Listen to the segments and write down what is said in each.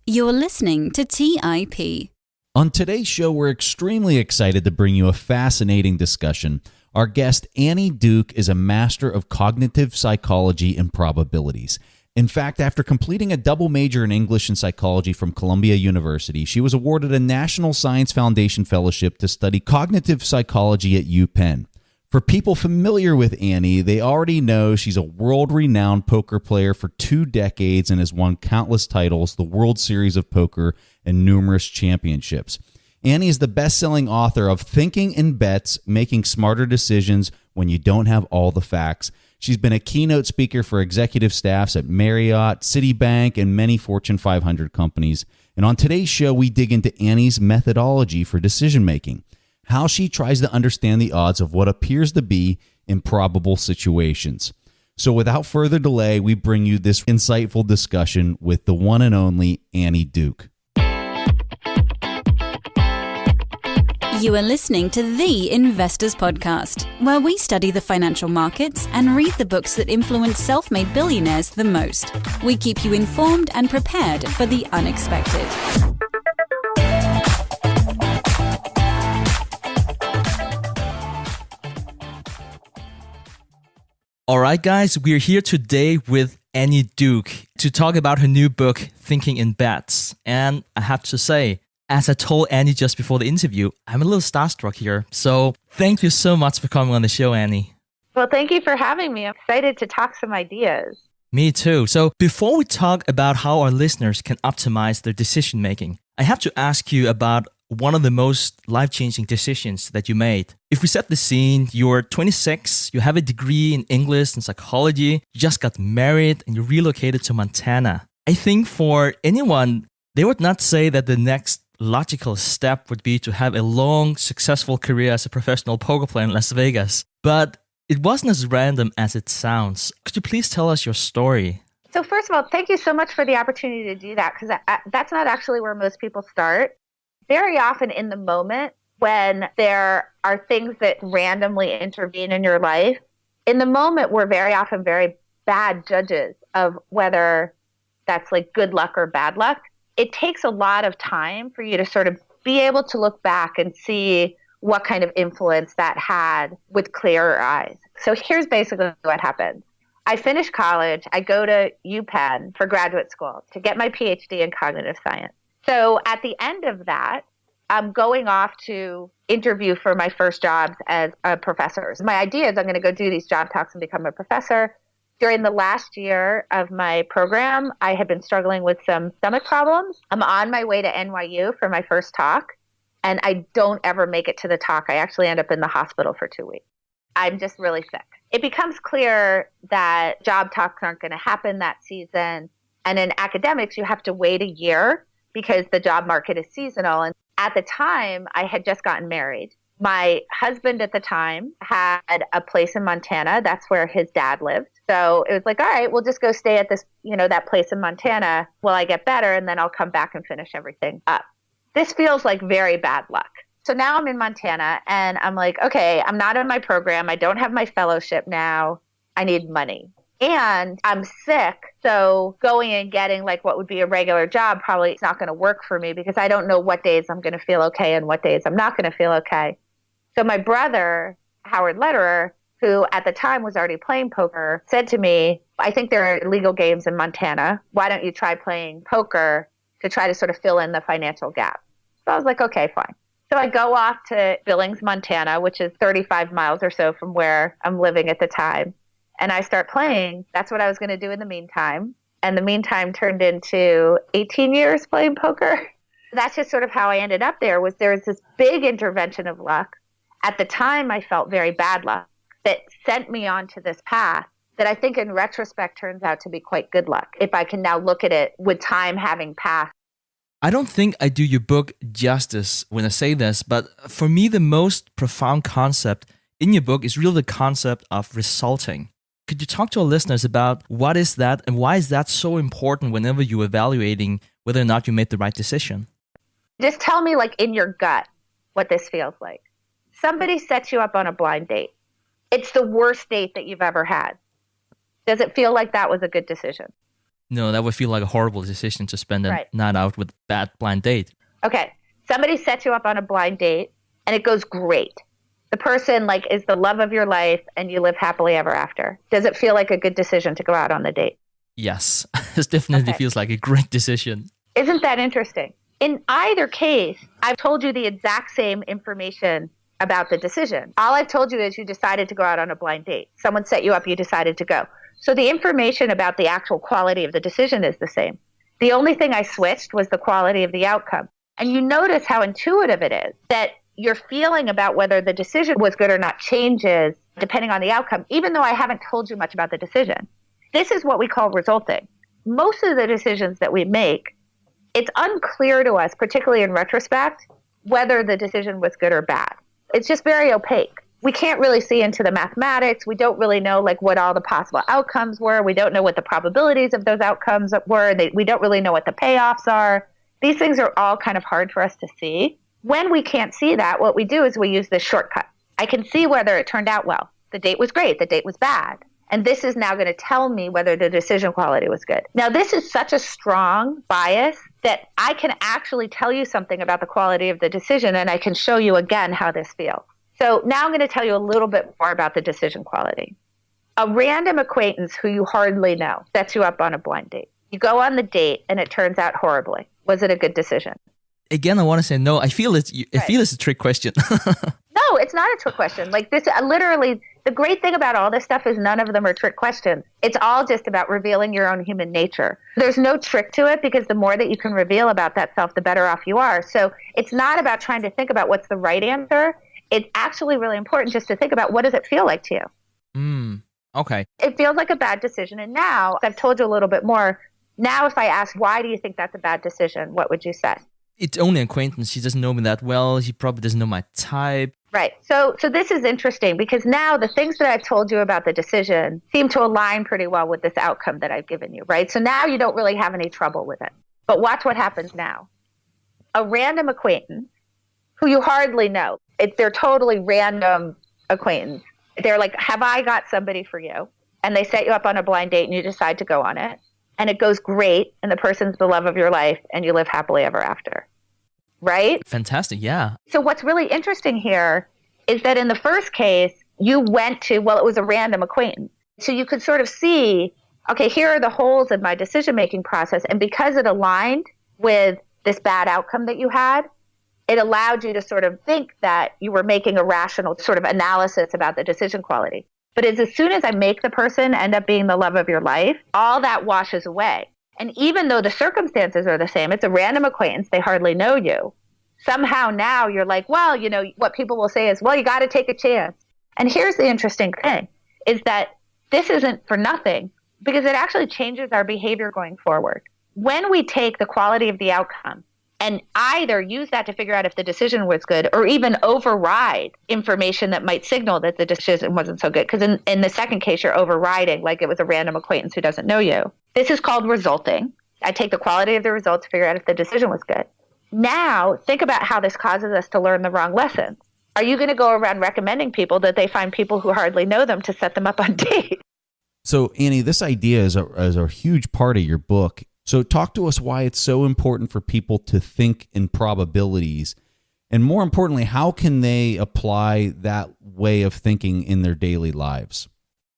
You're listening to TIP. On today's show, we're extremely excited to bring you a fascinating discussion. Our guest, Annie Duke, is a master of cognitive psychology and probabilities. In fact, after completing a double major in English and psychology from Columbia University, she was awarded a National Science Foundation Fellowship to study cognitive psychology at UPenn. For people familiar with Annie, they already know she's a world-renowned poker player for 2 decades and has won countless titles, the World Series of Poker, and numerous championships. Annie is the best-selling author of Thinking in Bets, Making Smarter Decisions When You Don't Have All the Facts. She's been a keynote speaker for executive staffs at Marriott, Citibank, and many Fortune 500 companies. And on today's show, we dig into Annie's methodology for decision-making, how she tries to understand the odds of what appears to be improbable situations. So without further delay, we bring you this insightful discussion with the one and only Annie Duke. You are listening to The Investors Podcast, where we study the financial markets and read the books that influence self-made billionaires the most. We keep you informed and prepared for the unexpected. All right, guys, we're here today with Annie Duke to talk about her new book, Thinking in Bets. And I have to say, as I told Annie just before the interview, I'm a little starstruck here. So thank you so much for coming on the show, Annie. Well, thank you for having me. I'm excited to talk some ideas. Me too. So before we talk about how our listeners can optimize their decision making, I have to ask you about one of the most life-changing decisions that you made. If we set the scene, you're 26, you have a degree in English and psychology, you just got married, and you relocated to Montana. I think for anyone, they would not say that the next logical step would be to have a long, successful career as a professional poker player in Las Vegas. But it wasn't as random as it sounds. Could you please tell us your story? So first of all, thank you so much for the opportunity to do that, because that's not actually where most people start. Very often in the moment when there are things that randomly intervene in your life, in the moment we're very often very bad judges of whether that's like good luck or bad luck. It takes a lot of time for you to sort of be able to look back and see what kind of influence that had with clearer eyes. So here's basically what happened. I finished college. I go to UPenn for graduate school to get my PhD in cognitive science. So at the end of that, I'm going off to interview for my first jobs as a professor. My idea is I'm going to go do these job talks and become a professor. During the last year of my program, I had been struggling with some stomach problems. I'm on my way to NYU for my first talk, and I don't ever make it to the talk. I actually end up in the hospital for 2 weeks. I'm just really sick. It becomes clear that job talks aren't going to happen that season. And in academics, you have to wait a year because the job market is seasonal. And at the time, I had just gotten married. My husband at the time had a place in Montana. That's where his dad lived. So it was like, all right, we'll just go stay at this, that place in Montana while I get better, and then I'll come back and finish everything up. This feels like very bad luck. So now I'm in Montana, and I'm like, okay, I'm not in my program. I don't have my fellowship now. I need money. And I'm sick, so going and getting like what would be a regular job probably is not going to work for me because I don't know what days I'm going to feel okay and what days I'm not going to feel okay. So my brother, Howard Lederer, who at the time was already playing poker, said to me, I think there are illegal games in Montana. Why don't you try playing poker to try to sort of fill in the financial gap? So I was like, okay, fine. So I go off to Billings, Montana, which is 35 miles or so from where I'm living at the time. And I start playing. That's what I was going to do in the meantime. And the meantime turned into 18 years playing poker. That's just sort of how I ended up there. There was this big intervention of luck. At the time, I felt very bad luck that sent me onto this path that I think in retrospect turns out to be quite good luck, if I can now look at it with time having passed. I don't think I do your book justice when I say this, but for me, the most profound concept in your book is really the concept of resulting. Could you talk to our listeners about what is that and why is that so important whenever you're evaluating whether or not you made the right decision? Just tell me, like, in your gut, what this feels like. Somebody sets you up on a blind date. It's the worst date that you've ever had. Does it feel like that was a good decision? No, that would feel like a horrible decision to spend a night out with a bad blind date. Okay. Somebody sets you up on a blind date and it goes great. The person is the love of your life and you live happily ever after. Does it feel like a good decision to go out on the date? Yes, this definitely feels like a great decision. Isn't that interesting? In either case, I've told you the exact same information about the decision. All I've told you is you decided to go out on a blind date. Someone set you up, you decided to go. So the information about the actual quality of the decision is the same. The only thing I switched was the quality of the outcome. And you notice how intuitive it is that your feeling about whether the decision was good or not changes depending on the outcome, even though I haven't told you much about the decision. This is what we call resulting. Most of the decisions that we make, it's unclear to us, particularly in retrospect, whether the decision was good or bad. It's just very opaque. We can't really see into the mathematics. We don't really know what all the possible outcomes were. We don't know what the probabilities of those outcomes were. We don't really know what the payoffs are. These things are all kind of hard for us to see. When we can't see that, what we do is we use this shortcut. I can see whether it turned out well. The date was great. The date was bad. And this is now going to tell me whether the decision quality was good. Now, this is such a strong bias that I can actually tell you something about the quality of the decision, and I can show you again how this feels. So now I'm going to tell you a little bit more about the decision quality. A random acquaintance who you hardly know sets you up on a blind date. You go on the date, and it turns out horribly. Was it a good decision? Again, I want to say no. I feel it's a trick question. No, it's not a trick question. This, literally, the great thing about all this stuff is none of them are trick questions. It's all just about revealing your own human nature. There's no trick to it because the more that you can reveal about that self, the better off you are. So it's not about trying to think about what's the right answer. It's actually really important just to think about what does it feel like to you. Okay. It feels like a bad decision. And now, I've told you a little bit more. Now, if I ask, why do you think that's a bad decision? What would you say? It's only an acquaintance. He doesn't know me that well. He probably doesn't know my type. Right. So this is interesting because now the things that I've told you about the decision seem to align pretty well with this outcome that I've given you, right? So now you don't really have any trouble with it. But watch what happens now. A random acquaintance who you hardly know, they're totally random acquaintance. They're like, have I got somebody for you? And they set you up on a blind date and you decide to go on it. And it goes great and the person's the love of your life and you live happily ever after. Right? Fantastic, yeah. So what's really interesting here is that in the first case, you went to, it was a random acquaintance. So you could sort of see, okay, here are the holes in my decision-making process. And because it aligned with this bad outcome that you had, it allowed you to sort of think that you were making a rational sort of analysis about the decision quality. But as soon as I make the person end up being the love of your life, all that washes away. And even though the circumstances are the same, it's a random acquaintance, they hardly know you. Somehow now you're like, well, what people will say is, well, you got to take a chance. And here's the interesting thing, is that this isn't for nothing because it actually changes our behavior going forward. When we take the quality of the outcome and either use that to figure out if the decision was good or even override information that might signal that the decision wasn't so good. Because in the second case, you're overriding like it was a random acquaintance who doesn't know you. This is called resulting. I take the quality of the result to figure out if the decision was good. Now, think about how this causes us to learn the wrong lessons. Are you going to go around recommending people that they find people who hardly know them to set them up on dates? So, Annie, this idea is a huge part of your book. So talk to us why it's so important for people to think in probabilities. And more importantly, how can they apply that way of thinking in their daily lives?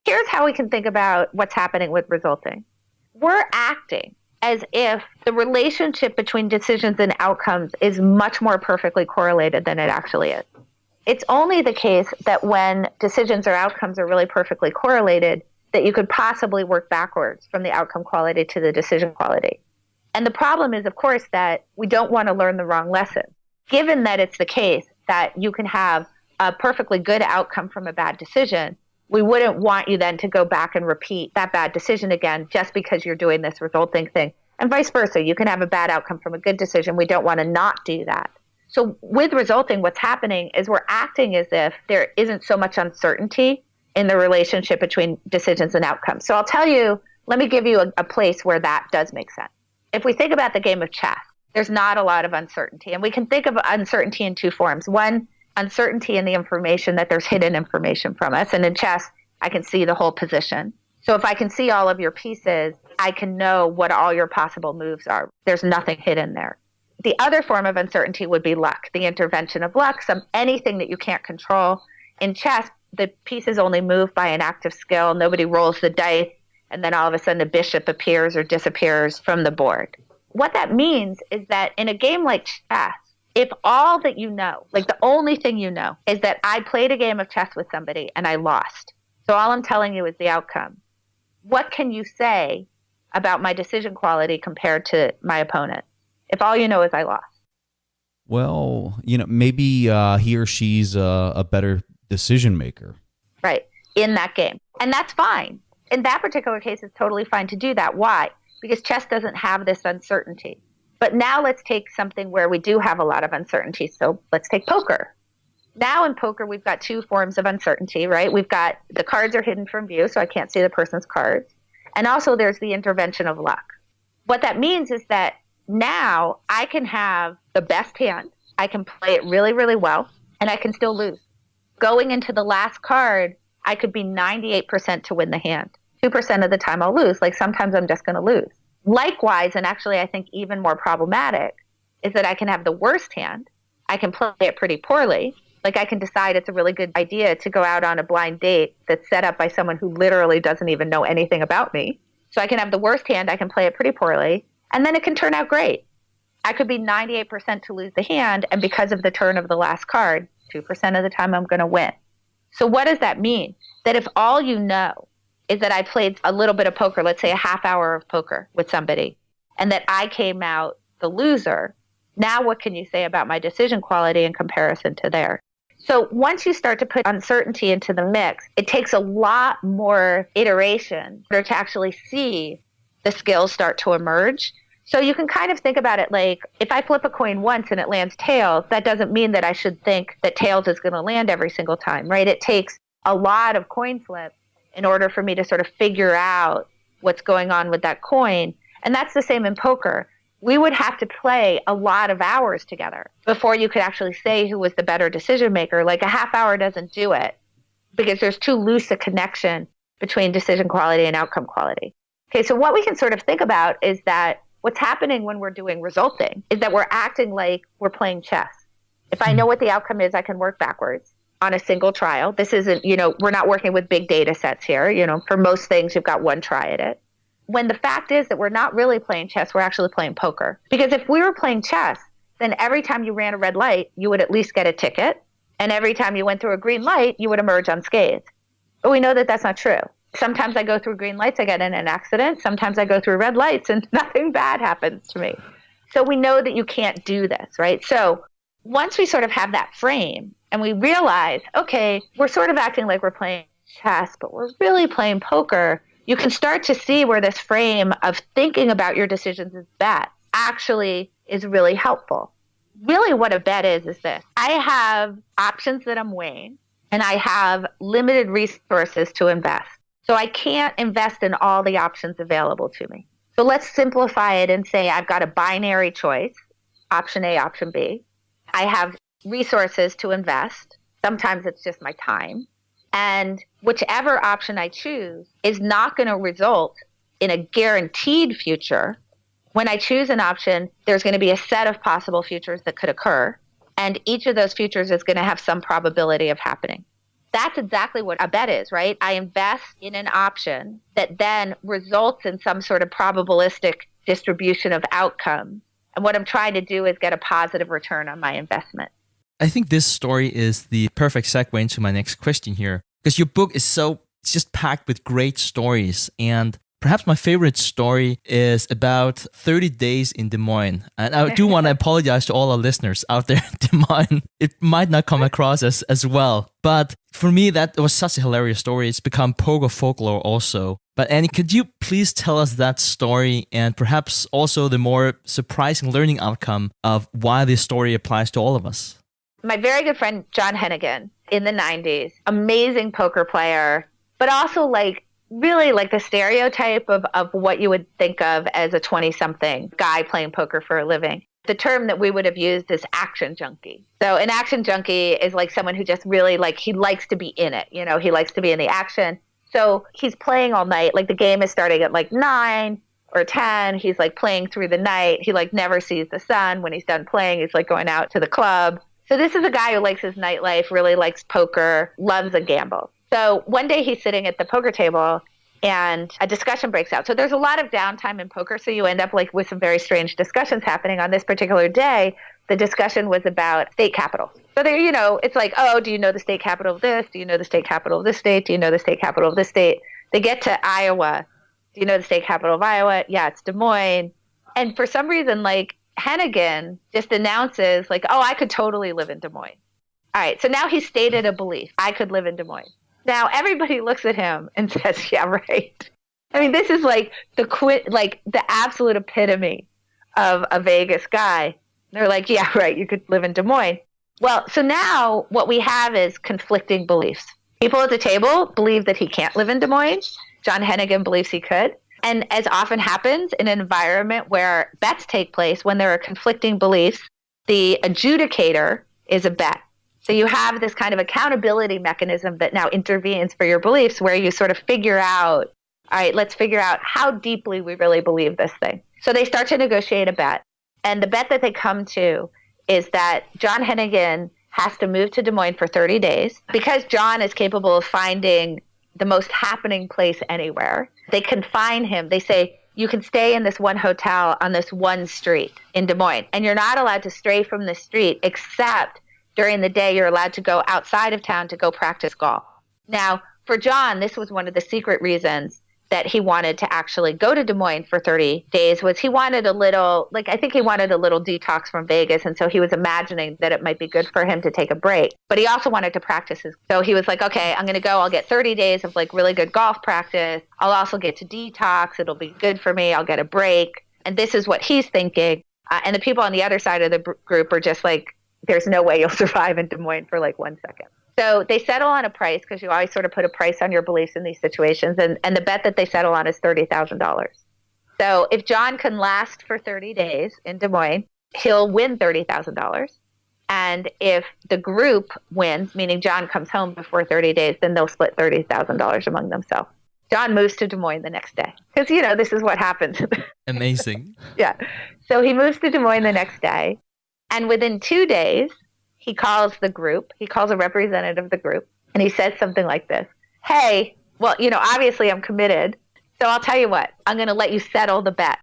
Here's how we can think about what's happening with resulting. We're acting as if the relationship between decisions and outcomes is much more perfectly correlated than it actually is. It's only the case that when decisions or outcomes are really perfectly correlated, that you could possibly work backwards from the outcome quality to the decision quality. And the problem is, of course, that we don't want to learn the wrong lesson. Given that it's the case that you can have a perfectly good outcome from a bad decision, we wouldn't want you then to go back and repeat that bad decision again just because you're doing this resulting thing. And vice versa, you can have a bad outcome from a good decision. We don't want to not do that. So with resulting, what's happening is we're acting as if there isn't so much uncertainty in the relationship between decisions and outcomes. So I'll tell you, let me give you a place where that does make sense. If we think about the game of chess, there's not a lot of uncertainty. And we can think of uncertainty in two forms. One, uncertainty in the information that there's hidden information from us. And in chess, I can see the whole position. So if I can see all of your pieces, I can know what all your possible moves are. There's nothing hidden there. The other form of uncertainty would be luck, the intervention of luck, anything that you can't control. In chess, the pieces only move by an act of skill. Nobody rolls the dice, and then all of a sudden the bishop appears or disappears from the board. What that means is that in a game like chess, if all that you know, like the only thing you know, is that I played a game of chess with somebody and I lost, so all I'm telling you is the outcome, what can you say about my decision quality compared to my opponent if all you know is I lost? Well, maybe he or she's a better decision maker. Right, in that game. And that's fine. In that particular case, it's totally fine to do that. Why? Because chess doesn't have this uncertainty. But now let's take something where we do have a lot of uncertainty. So let's take poker. Now in poker, we've got two forms of uncertainty, right? We've got the cards are hidden from view, so I can't see the person's cards. And also there's the intervention of luck. What that means is that now I can have the best hand, I can play it really, really well, and I can still lose. Going into the last card, I could be 98% to win the hand. 2% of the time I'll lose. Like sometimes I'm just going to lose. Likewise, and actually I think even more problematic, is that I can have the worst hand. I can play it pretty poorly. Like I can decide it's a really good idea to go out on a blind date that's set up by someone who literally doesn't even know anything about me. So I can have the worst hand. I can play it pretty poorly. And then it can turn out great. I could be 98% to lose the hand. And because of the turn of the last card, 2% of the time I'm going to win. So what does that mean? That if all you know is that I played a little bit of poker, let's say a half hour of poker with somebody, and that I came out the loser, now what can you say about my decision quality in comparison to theirs? So once you start to put uncertainty into the mix, it takes a lot more iteration in order to actually see the skills start to emerge. So you can kind of think about it like, if I flip a coin once and it lands tails, that doesn't mean that I should think that tails is going to land every single time, right? It takes a lot of coin flips in order for me to sort of figure out what's going on with that coin. And that's the same in poker. We would have to play a lot of hours together before you could actually say who was the better decision maker. Like a half hour doesn't do it because there's too loose a connection between decision quality and outcome quality. Okay, so what we can sort of think about is that what's happening when we're doing resulting is that we're acting like we're playing chess. If I know what the outcome is, I can work backwards on a single trial. This isn't, we're not working with big data sets here. For most things, you've got one try at it. When the fact is that we're not really playing chess, we're actually playing poker. Because if we were playing chess, then every time you ran a red light, you would at least get a ticket. And every time you went through a green light, you would emerge unscathed. But we know that that's not true. Sometimes I go through green lights, I get in an accident. Sometimes I go through red lights and nothing bad happens to me. So we know that you can't do this, right? So once we sort of have that frame and we realize, okay, we're sort of acting like we're playing chess, but we're really playing poker, you can start to see where this frame of thinking about your decisions as bets actually is really helpful. Really what a bet is this. I have options that I'm weighing, and I have limited resources to invest. So I can't invest in all the options available to me. So let's simplify it and say I've got a binary choice, option A, option B. I have resources to invest. Sometimes it's just my time. And whichever option I choose is not going to result in a guaranteed future. When I choose an option, there's going to be a set of possible futures that could occur. And each of those futures is going to have some probability of happening. That's exactly what a bet is, right? I invest in an option that then results in some sort of probabilistic distribution of outcomes. And what I'm trying to do is get a positive return on my investment. I think this story is the perfect segue into my next question here, because your book is it's just packed with great stories. And perhaps my favorite story is about 30 days in Des Moines. And I do want to apologize to all our listeners out there in Des Moines. It might not come across as well. But for me, that was such a hilarious story. It's become poker folklore also. But Annie, could you please tell us that story and perhaps also the more surprising learning outcome of why this story applies to all of us? My very good friend, John Hennigan, in the 90s, amazing poker player, but also really the stereotype of what you would think of as a 20-something guy playing poker for a living. The term that we would have used is action junkie. So an action junkie is like someone who just really he likes to be in it. He likes to be in the action. So he's playing all night. The game is starting at 9. or 10. He's like playing through the night. He like never sees the sun. When he's done playing, he's like going out to the club. So this is a guy who likes his nightlife, really likes poker, loves a gamble. So one day he's sitting at the poker table and a discussion breaks out. So there's a lot of downtime in poker. So you end up like with some very strange discussions happening. On this particular day, the discussion was about state capitals. So there, it's like, oh, do you know the state capital of this? Do you know the state capital of this state? Do you know the state capital of this state? They get to Iowa. Do you know the state capital of Iowa? Yeah, it's Des Moines. And for some reason, like Hennigan just announces like, oh, I could totally live in Des Moines. All right. So now he's stated a belief. I could live in Des Moines. Now everybody looks at him and says, yeah, right. I mean, this is like the absolute epitome of a Vegas guy. They're like, yeah, right. You could live in Des Moines. Well, so now what we have is conflicting beliefs. People at the table believe that he can't live in Des Moines. John Hennigan believes he could. And as often happens in an environment where bets take place, when there are conflicting beliefs, the adjudicator is a bet. So you have this kind of accountability mechanism that now intervenes for your beliefs, where you sort of figure out, all right, let's figure out how deeply we really believe this thing. So they start to negotiate a bet. And the bet that they come to is that John Hennigan has to move to Des Moines for 30 days. Because John is capable of finding the most happening place anywhere, they confine him. They say, you can stay in this one hotel on this one street in Des Moines, and you're not allowed to stray from the street, except during the day you're allowed to go outside of town to go practice golf. Now, for John, this was one of the secret reasons that he wanted to actually go to Des Moines for 30 days was he wanted a little, I think he wanted a little detox from Vegas. And so he was imagining that it might be good for him to take a break. But he also wanted to practice so he was like, okay, I'm going to go. I'll get 30 days of really good golf practice. I'll also get to detox. It'll be good for me. I'll get a break. And this is what he's thinking. And the people on the other side of the group are just like, there's no way you'll survive in Des Moines for 1 second. So they settle on a price, because you always sort of put a price on your beliefs in these situations. And the bet that they settle on is $30,000. So if John can last for 30 days in Des Moines, he'll win $30,000. And if the group wins, meaning John comes home before 30 days, then they'll split $30,000 among themselves. John moves to Des Moines the next day, because, this is what happens. Amazing. Yeah. So he moves to Des Moines the next day. And within 2 days, he calls the group. He calls a representative of the group, and he says something like this. Hey, well, obviously I'm committed. So I'll tell you what, I'm going to let you settle the bet.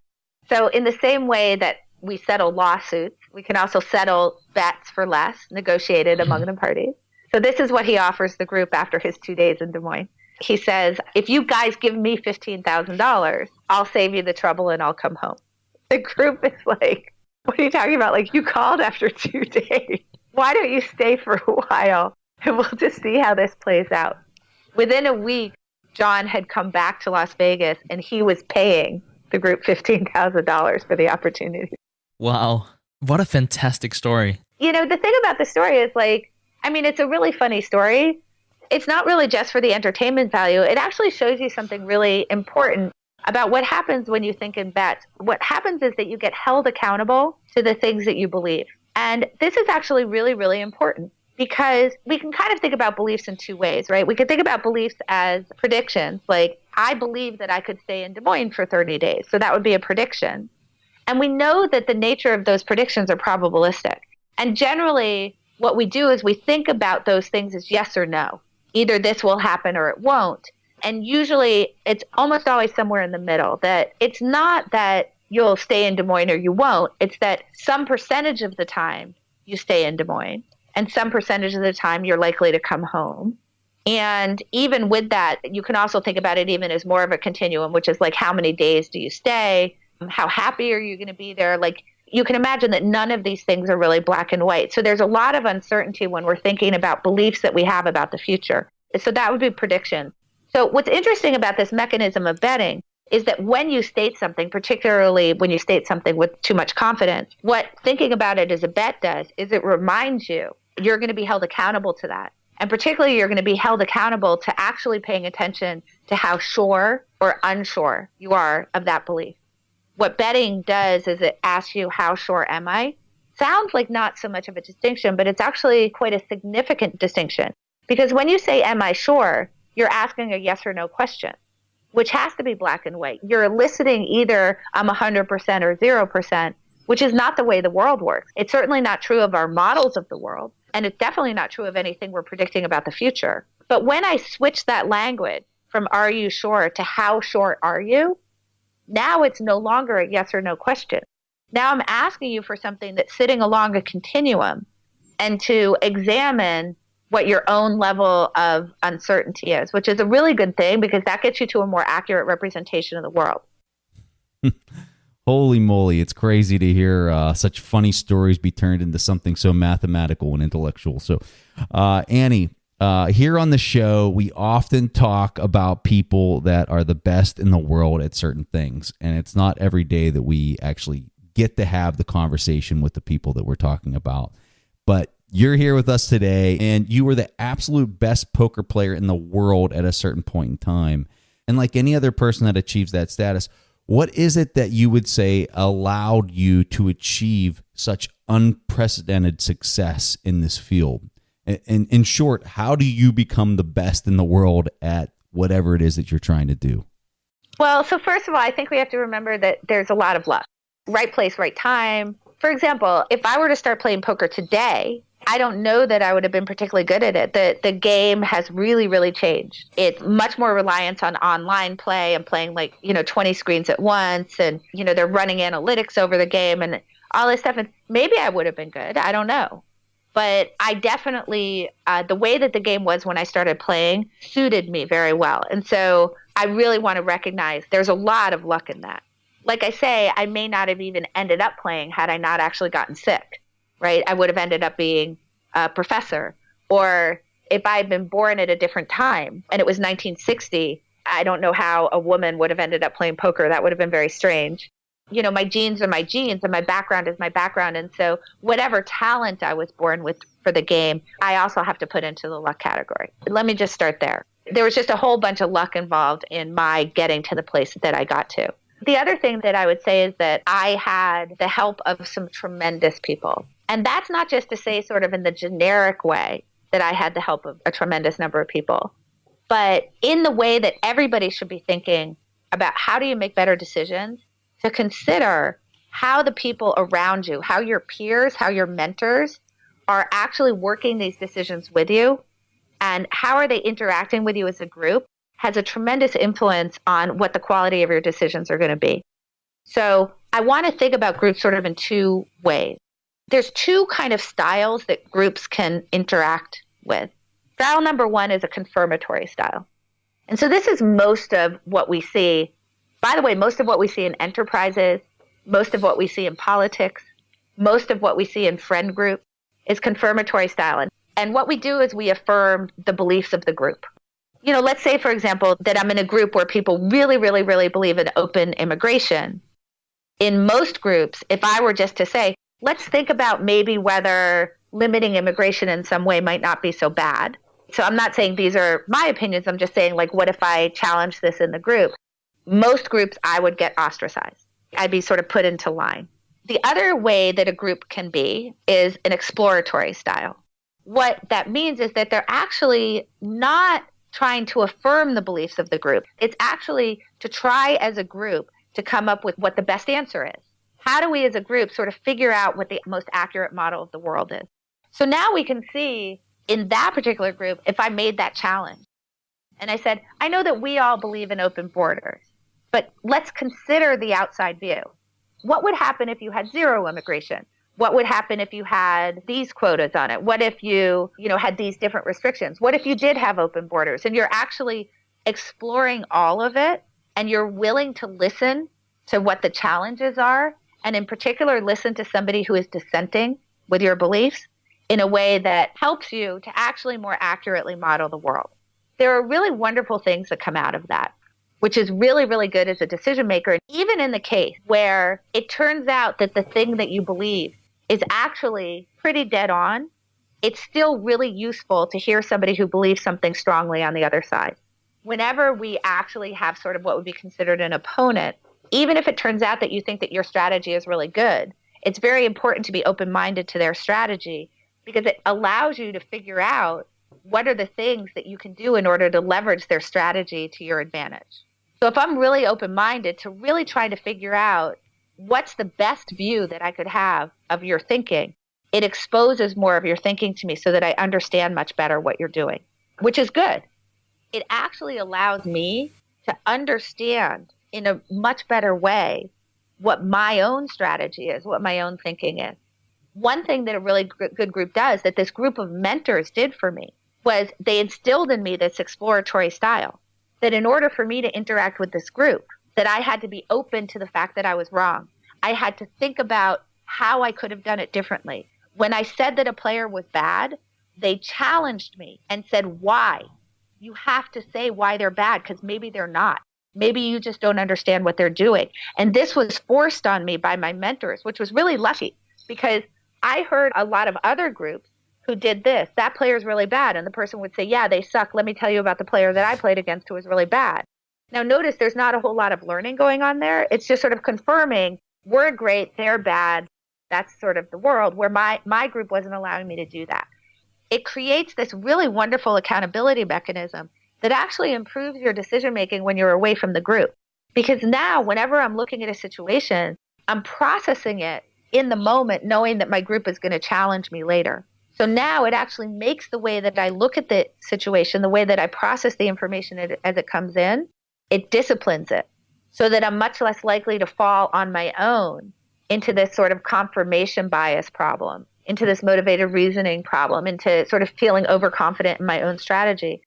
So in the same way that we settle lawsuits, we can also settle bets for less, negotiated among the parties. So this is what he offers the group after his 2 days in Des Moines. He says, if you guys give me $15,000, I'll save you the trouble and I'll come home. The group is like, what are you talking about? You called after 2 days. Why don't you stay for a while and we'll just see how this plays out? Within a week, John had come back to Las Vegas and he was paying the group $15,000 for the opportunity. Wow. What a fantastic story. The thing about the story is it's a really funny story. It's not really just for the entertainment value. It actually shows you something really important about what happens when you think in bets. What happens is that you get held accountable to the things that you believe. And this is actually really, really important, because we can kind of think about beliefs in two ways, right? We could think about beliefs as predictions, like I believe that I could stay in Des Moines for 30 days. So that would be a prediction. And we know that the nature of those predictions are probabilistic. And generally, what we do is we think about those things as yes or no. Either this will happen or it won't. And usually it's almost always somewhere in the middle, that it's not that you'll stay in Des Moines or you won't. It's that some percentage of the time you stay in Des Moines, and some percentage of the time you're likely to come home. And even with that, you can also think about it even as more of a continuum, which is how many days do you stay? How happy are you going to be there? You can imagine that none of these things are really black and white. So there's a lot of uncertainty when we're thinking about beliefs that we have about the future. So that would be prediction. So what's interesting about this mechanism of betting is that when you state something, particularly when you state something with too much confidence, what thinking about it as a bet does is it reminds you you're going to be held accountable to that. And particularly, you're going to be held accountable to actually paying attention to how sure or unsure you are of that belief. What betting does is it asks you, how sure am I? Sounds like not so much of a distinction, but it's actually quite a significant distinction. Because when you say, am I sure, you're asking a yes or no question. which has to be black and white. You're eliciting either I'm 100% or 0%, which is not the way the world works. It's certainly not true of our models of the world, and it's definitely not true of anything we're predicting about the future. But when I switch that language from are you sure to how sure are you, now it's no longer a yes or no question. Now I'm asking you for something that's sitting along a continuum and to examine what your own level of uncertainty is, which is a really good thing because that gets you to a more accurate representation of the world. Holy moly, it's crazy to hear such funny stories be turned into something so mathematical and intellectual. So, Annie, here on the show, we often talk about people that are the best in the world at certain things, and it's not every day that we actually get to have the conversation with the people that we're talking about. But you're here with us today, and you were the absolute best poker player in the world at a certain point in time. And like any other person that achieves that status, what is it that you would say allowed you to achieve such unprecedented success in this field? And in short, how do you become the best in the world at whatever it is that you're trying to do? Well, so first of all, I think we have to remember that there's a lot of luck. Right place, right time. For example, if I were to start playing poker today, I don't know that I would have been particularly good at it. The game has really, really changed. It's much more reliant on online play and playing 20 screens at once. And, they're running analytics over the game and all this stuff. And maybe I would have been good. I don't know. But I definitely, the way that the game was when I started playing suited me very well. And so I really want to recognize there's a lot of luck in that. Like I say, I may not have even ended up playing had I not actually gotten sick, right? I would have ended up being a professor. Or if I had been born at a different time and it was 1960, I don't know how a woman would have ended up playing poker. That would have been very strange. My genes are my genes and my background is my background. And so whatever talent I was born with for the game, I also have to put into the luck category. Let me just start there. There was just a whole bunch of luck involved in my getting to the place that I got to. The other thing that I would say is that I had the help of some tremendous people. And that's not just to say sort of in the generic way that I had the help of a tremendous number of people, but in the way that everybody should be thinking about how do you make better decisions, to consider how the people around you, how your peers, how your mentors are actually working these decisions with you, and how are they interacting with you as a group has a tremendous influence on what the quality of your decisions are going to be. So I want to think about groups sort of in two ways. There's two kind of styles that groups can interact with. Style number one is a confirmatory style. And so this is most of what we see. By the way, most of what we see in enterprises, most of what we see in politics, most of what we see in friend groups is confirmatory style. And what we do is we affirm the beliefs of the group. Let's say, for example, that I'm in a group where people really, really, really believe in open immigration. In most groups, if I were just to say, let's think about maybe whether limiting immigration in some way might not be so bad. So I'm not saying these are my opinions. I'm just saying, what if I challenge this in the group? Most groups, I would get ostracized. I'd be sort of put into line. The other way that a group can be is an exploratory style. What that means is that they're actually not trying to affirm the beliefs of the group. It's actually to try as a group to come up with what the best answer is. How do we as a group sort of figure out what the most accurate model of the world is? So now we can see in that particular group, if I made that challenge and I said, I know that we all believe in open borders, but let's consider the outside view. What would happen if you had zero immigration? What would happen if you had these quotas on it? What if you had these different restrictions? What if you did have open borders? And you're actually exploring all of it, and you're willing to listen to what the challenges are, and in particular, listen to somebody who is dissenting with your beliefs in a way that helps you to actually more accurately model the world. There are really wonderful things that come out of that, which is really, really good as a decision maker. And even in the case where it turns out that the thing that you believe is actually pretty dead on, it's still really useful to hear somebody who believes something strongly on the other side. Whenever we actually have sort of what would be considered an opponent, even if it turns out that you think that your strategy is really good, it's very important to be open-minded to their strategy because it allows you to figure out what are the things that you can do in order to leverage their strategy to your advantage. So if I'm really open-minded to really trying to figure out what's the best view that I could have of your thinking, it exposes more of your thinking to me so that I understand much better what you're doing, which is good. It actually allows me to understand in a much better way what my own strategy is, what my own thinking is. One thing that a really good group does, that this group of mentors did for me, was they instilled in me this exploratory style, that in order for me to interact with this group, that I had to be open to the fact that I was wrong. I had to think about how I could have done it differently. When I said that a player was bad, they challenged me and said, why? You have to say why they're bad, because maybe they're not. Maybe you just don't understand what they're doing. And this was forced on me by my mentors, which was really lucky, because I heard a lot of other groups who did this. That player's really bad. And the person would say, yeah, they suck. Let me tell you about the player that I played against who was really bad. Now, notice there's not a whole lot of learning going on there. It's just sort of confirming we're great, they're bad. That's sort of the world, where my group wasn't allowing me to do that. It creates this really wonderful accountability mechanism that actually improves your decision-making when you're away from the group. Because now, whenever I'm looking at a situation, I'm processing it in the moment, knowing that my group is going to challenge me later. So now it actually makes the way that I look at the situation, the way that I process the information as it comes in, it disciplines it so that I'm much less likely to fall on my own into this sort of confirmation bias problem, into this motivated reasoning problem, into sort of feeling overconfident in my own strategy.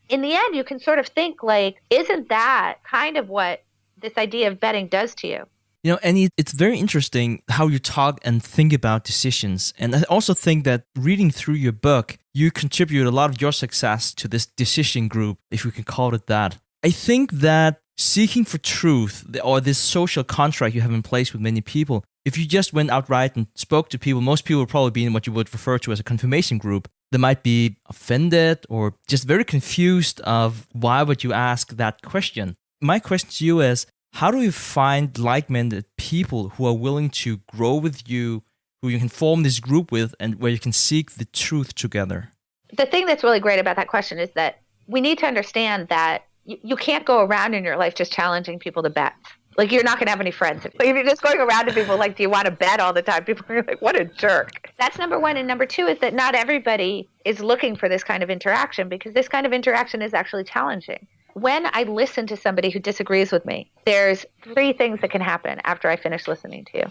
In the end, you can sort of think like, isn't that kind of what this idea of betting does to you? You know, Annie, it's very interesting how you talk and think about decisions. And I also think that reading through your book, you contribute a lot of your success to this decision group, if we can call it that. I think that seeking for truth, or this social contract you have in place with many people, if you just went outright and spoke to people, most people would probably be in what you would refer to as a confirmation group. They might be offended or just very confused of why would you ask that question. My question to you is, how do you find like-minded people who are willing to grow with you, who you can form this group with, and where you can seek the truth together? The thing that's really great about that question is that we need to understand that you can't go around in your life just challenging people to bet. Like, you're not going to have any friends. Like, if you're just going around to people like, do you want to bet all the time? People are like, what a jerk. That's number one. And number two is that not everybody is looking for this kind of interaction, because this kind of interaction is actually challenging. When I listen to somebody who disagrees with me, there's three things that can happen after I finish listening to you.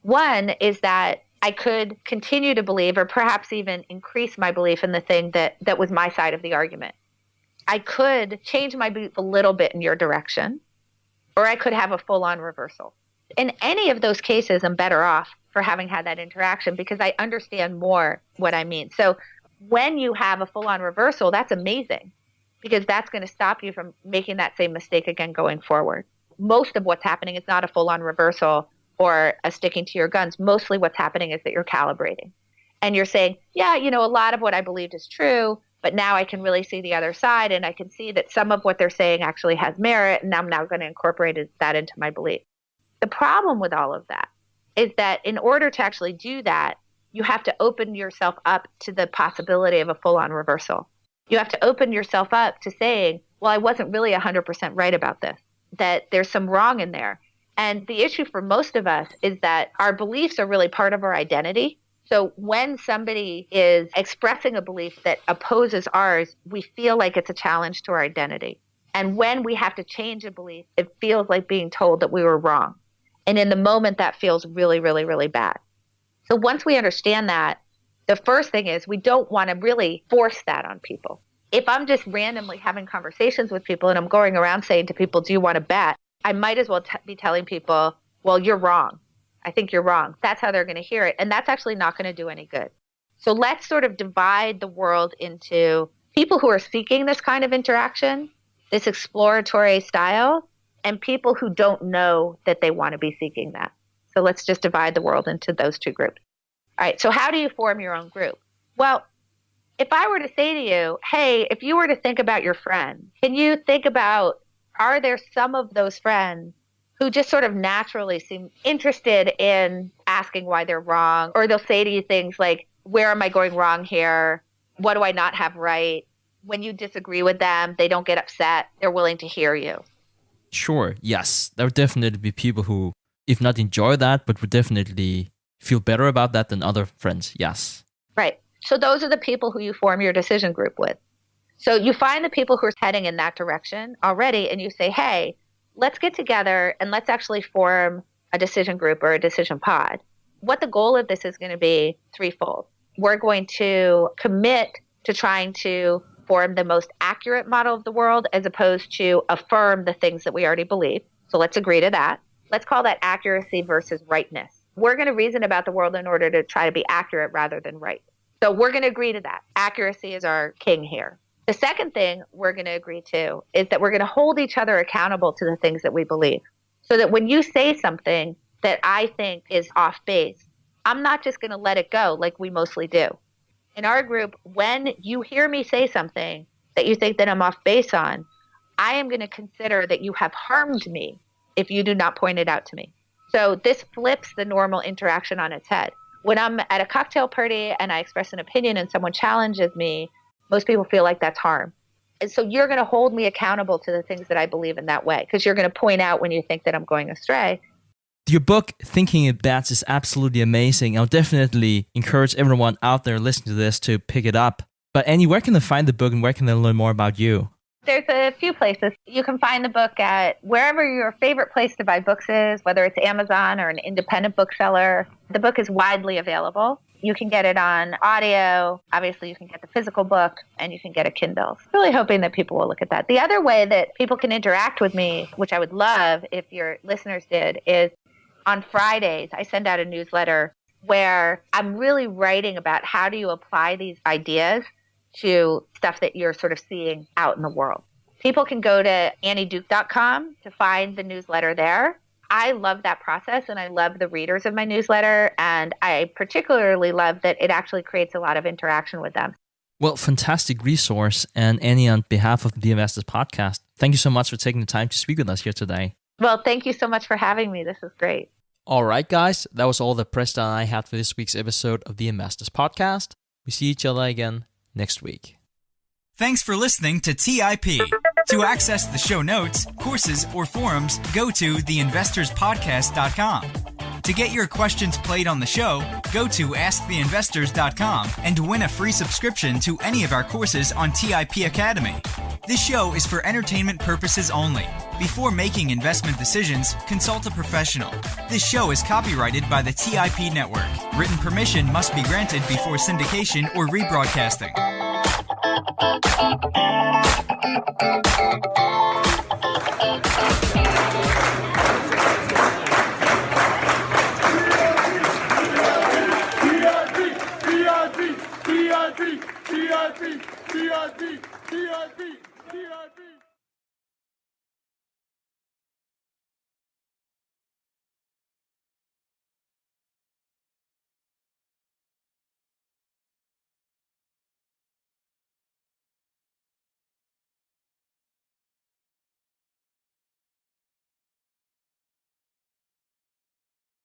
One is that I could continue to believe, or perhaps even increase my belief in the thing that was my side of the argument. I could change my belief a little bit in your direction, or I could have a full-on reversal. In any of those cases, I'm better off for having had that interaction because I understand more what I mean. So when you have a full-on reversal, that's amazing, because that's going to stop you from making that same mistake again going forward. Most of what's happening is not a full-on reversal or a sticking to your guns. Mostly what's happening is that you're calibrating. And you're saying, yeah, a lot of what I believed is true, but now I can really see the other side, and I can see that some of what they're saying actually has merit, and I'm now going to incorporate that into my belief. The problem with all of that is that in order to actually do that, you have to open yourself up to the possibility of a full-on reversal. You have to open yourself up to saying, well, I wasn't really 100% right about this, that there's some wrong in there. And the issue for most of us is that our beliefs are really part of our identity. So when somebody is expressing a belief that opposes ours, we feel like it's a challenge to our identity. And when we have to change a belief, it feels like being told that we were wrong. And in the moment, that feels really, really, really bad. So once we understand that, the first thing is we don't want to really force that on people. If I'm just randomly having conversations with people and I'm going around saying to people, do you want to bet? I might as well be telling people, well, you're wrong. I think you're wrong. That's how they're going to hear it. And that's actually not going to do any good. So let's sort of divide the world into people who are seeking this kind of interaction, this exploratory style, and people who don't know that they want to be seeking that. So let's just divide the world into those two groups. All right. So how do you form your own group? Well, if I were to say to you, hey, if you were to think about your friend, can you think about, are there some of those friends who just sort of naturally seem interested in asking why they're wrong? Or they'll say to you things like, where am I going wrong here? What do I not have right? When you disagree with them, they don't get upset. They're willing to hear you. sure, yes, there would definitely be people who, if not enjoy that, but would definitely feel better about that than other friends. Yes. Right. So those are the people who you form your decision group with. So you find the people who are heading in that direction already, and you say, hey, let's get together and let's actually form a decision group or a decision pod. What the goal of this is going to be threefold. We're going to commit to trying to form the most accurate model of the world as opposed to affirm the things that we already believe. So let's agree to that. Let's call that accuracy versus rightness. We're going to reason about the world in order to try to be accurate rather than right. So we're going to agree to that. Accuracy is our king here. The second thing we're going to agree to is that we're going to hold each other accountable to the things that we believe. So that when you say something that I think is off base, I'm not just going to let it go like we mostly do. In our group, when you hear me say something that you think that I'm off base on, I am going to consider that you have harmed me if you do not point it out to me. So this flips the normal interaction on its head. When I'm at a cocktail party and I express an opinion and someone challenges me, most people feel like that's harm. And so you're going to hold me accountable to the things that I believe in that way, because you're going to point out when you think that I'm going astray. Your book, Thinking in Bets, is absolutely amazing. I'll definitely encourage everyone out there listening to this to pick it up. But Annie, where can they find the book and where can they learn more about you? There's a few places. You can find the book at wherever your favorite place to buy books is, whether it's Amazon or an independent bookseller. The book is widely available. You can get it on audio. Obviously, you can get the physical book, and you can get a Kindle. Really hoping that people will look at that. The other way that people can interact with me, which I would love if your listeners did, is on Fridays, I send out a newsletter where I'm really writing about how do you apply these ideas to stuff that you're sort of seeing out in the world. People can go to annieduke.com to find the newsletter there. I love that process, and I love the readers of my newsletter, and I particularly love that it actually creates a lot of interaction with them. Well, fantastic resource. And Annie, on behalf of the Investors Podcast, thank you so much for taking the time to speak with us here today. Well, thank you so much for having me. This is great. All right, guys, that was all that Preston and I had for this week's episode of the Investors Podcast. We see each other again next week. Thanks for listening to TIP. To access the show notes, courses, or forums, go to theinvestorspodcast.com. To get your questions played on the show, go to asktheinvestors.com and win a free subscription to any of our courses on TIP Academy. This show is for entertainment purposes only. Before making investment decisions, consult a professional. This show is copyrighted by the TIP Network. Written permission must be granted before syndication or rebroadcasting. TIP.